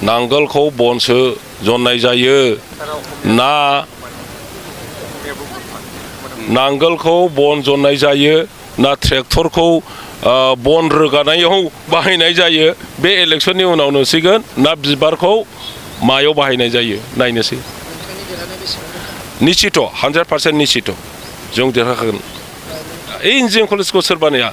नांगोलखौ बनसो जननाय जायो ना नांगोलखौ बन जननाय जायो ना ट्रेक्टरखौ बन रोगानायाव बाहायनाय जायो बे इलेक्शननि उनाव नुसिगोन ना बिबारखौ मायाव बाहायनाय जायो नायनोसै निश्चित 100% निश्चित जों देरहाखागोन इंजिनियारिं कलेजखौ सोर बानाया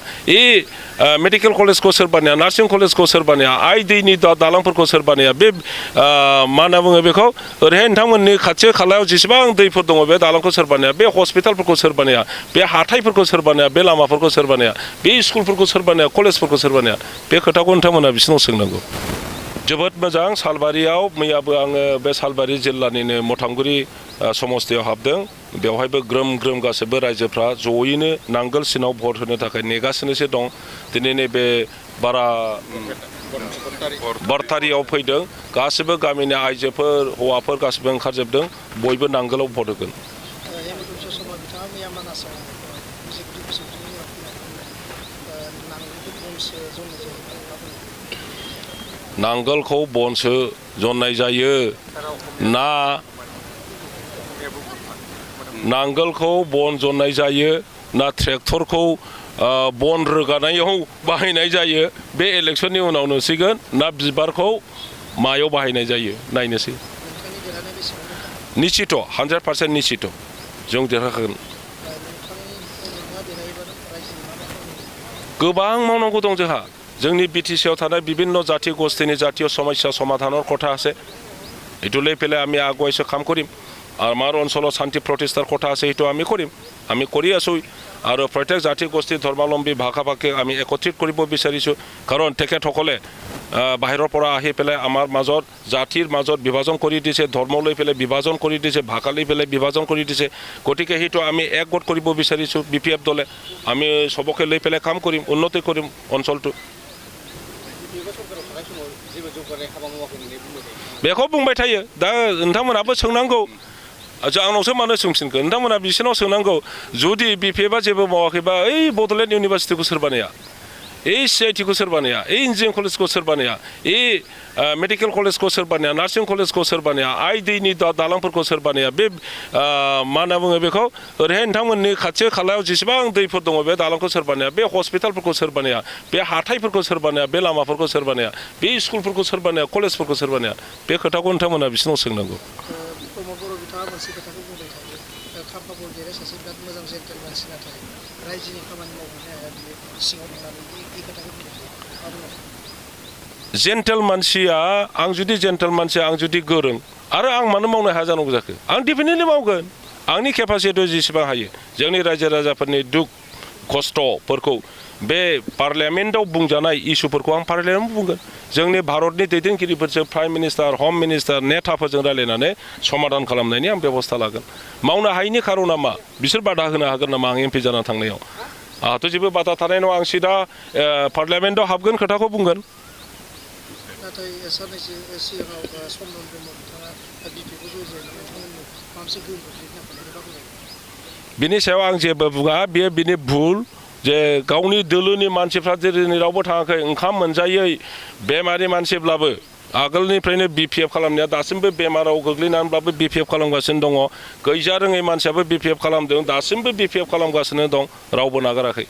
मेडिकेल कलेजखौ सोर बानाया नार्सिं कलेजखौ सोर बानाया आइ दैनि दालांफोरखौ सोर बानाया बे मा होनना बुङो बेखौ ओरैहाय नोंथांमोननि खाथि खालायाव जेसेबां दैफोर दङ बे दालांखौ सोर बानाया बे हस्पिटालफोरखौ सोर बानाया बे हाथायफोरखौ सोर बानाया बे लामाफोरखौ सोर बानाया बे स्कुलफोरखौ सोर बानाया कलेजफोरखौ सोर बानाया बे खोथाखौ नोंथांमोना बिसोरनाव सोंनांगौ जोबोद मोजां सालबारियाव मैयाबो आङो बे सालबारि जिल्लानिनो मथांगुरि समस्तियाव हाबदों बेवहायबो ग्रोम ग्रोम गासैबो रायजोफ्रा जयैनो नांगोल सिनाव भट होनो थाखाय नेगासिनोसो दं दिनै नैबे बारा बारथारियाव फैदों गासैबो गामिनि आइजोफोर हौवाफोर गासैबो ओंखारजोबदों बयबो नांगोलाव भट होगोन नांगोलखौ बनसो जननाय जायो ना नांगोलखौ बन जननाय जायो ना ट्रेक्टरखौ बन रोगानायाव बाहायनाय जायो बे इलेक्शननि उनाव नुसिगोन ना बिबारखौ मायाव बाहायनाय जायो नायनोसै निश्चित 100% निश्चित जों देरहाखागोन गोबां मावनांगौ दं जोंहा जोंनि बिटिसिआव थानाय বিভিন্ন জাতি গোষ্ঠীनि জাতীয় সমস্যা সমাধানৰ কথা আছে এইটো লৈ পেলাই আমি আগুৱাইছো কাম কৰিম আমাৰ অঞ্চলত শান্তি প্ৰতিষ্ঠাৰ কথা আছে এইটো আমি কৰিম আমি কৰি আছো আৰু প্ৰত্যেক জাতি গোষ্ঠী ধৰ্মাৱলম্বী ভাষা ভাষী আমি একত্ৰিত কৰিব বিচাৰিছো কাৰণ তেখেতসকলে বাহিৰৰ পৰা আহি পেলাই আমাৰ মাজত জাতিৰ মাজত বিভাজন কৰি দিছে ধৰ্ম লৈ পেলাই বিভাজন কৰি দিছে ভাষা লৈ পেলাই বিভাজন কৰি দিছে গতিকে সেইটো আমি একগোট কৰিব বিচাৰিছো বিপিএফ দলে আমি সবকে লৈ পেলাই কাম কৰিম উন্নতি কৰিম অঞ্চলটো बेखौ बुंबाय थायो दा नोंथांमोनाबो सोंनांगौ आंनावसो मानो सोंफिनगोन नोंथांमोना बिसोरनाव सोंनांगौ जुदि बिपिएफआ जेबो मावाखैबा ओइ बड'लेण्ड इउनिभारसिटिखौ सोर बानाया CITखौ सोर बानाया इन्जिनियारिं कलेजखौ सोर बानाया मेडिकेल कलेजखौ सोर बानाया नार्सिं कलेजखौ सोर बानाया आइ दैनि दालांफोरखौ सोर बानाया बे मा होनना बुङो बेखौ ओरैहाय नोंथांमोननि खाथि खालायाव जेसेबां दैफोर दङ बे दालांखौ सोर बानाया बे हस्पिटालफोरखौ सोर बानाया बे हाथायफोरखौ सोर बानाया बे लामाफोरखौ सोर बानाया बे स्कुलफोरखौ सोर बानाया कलेजफोरखौ सोर बानाया बे खोथाखौ नोंथांमोना बिसोरनाव सोंनांगौ जेन्टेल मानसिया आं जुदि जेन्टेल मानसिया आं जुदि गोरों आरो आं मानो मावनो हाया जानांगौ जाखो आं डेफिनेटलि मावगोन आंनि केपासिटि जेसेबां हायो जोंनि रायजो राजाफोरनि दुख खस्थ'फोरखौ बे पार्लियामेन्टआव बुंजानाय इस्युफोरखौ आं पार्लियामेन्टआव बुंगोन जोंनि भारतनि दैदेनगिरिफोरजों प्राइम मिनिस्टार हम मिनिस्टार नेताफोरजों रायलायनानै समाधान खालामनायनि आं बेबस्था लागोन मावनो हायैनि खारना मा बिसोर बादा होनो हागोन नामा आं एमपि जाना थांनायाव आंहाथ' जेबो बादा थानाय नङा आं सिदा पार्लियामेन्टआव हाबगोन खोथाखौ बुंगोन बिनि सायाव आं जेबो बुङा बेयो बिनि भुल जे गावनि दोलोनि मानसिफ्रा जेरै रावबो थाङाखै ओंखाम मोनजायै बेमारि मानसिब्लाबो आगोलनिफ्रायनो बिपिएफ खालामनाया दासिमबो बेमाराव गोग्लैनानैब्लाबो बिपिएफ खालामगासिनो दङ गैजा रोङै मानसियाबो बिपिएफ खालामदों दासिमबो बिपिएफ खालामगासिनो दं रावबो नागाराखै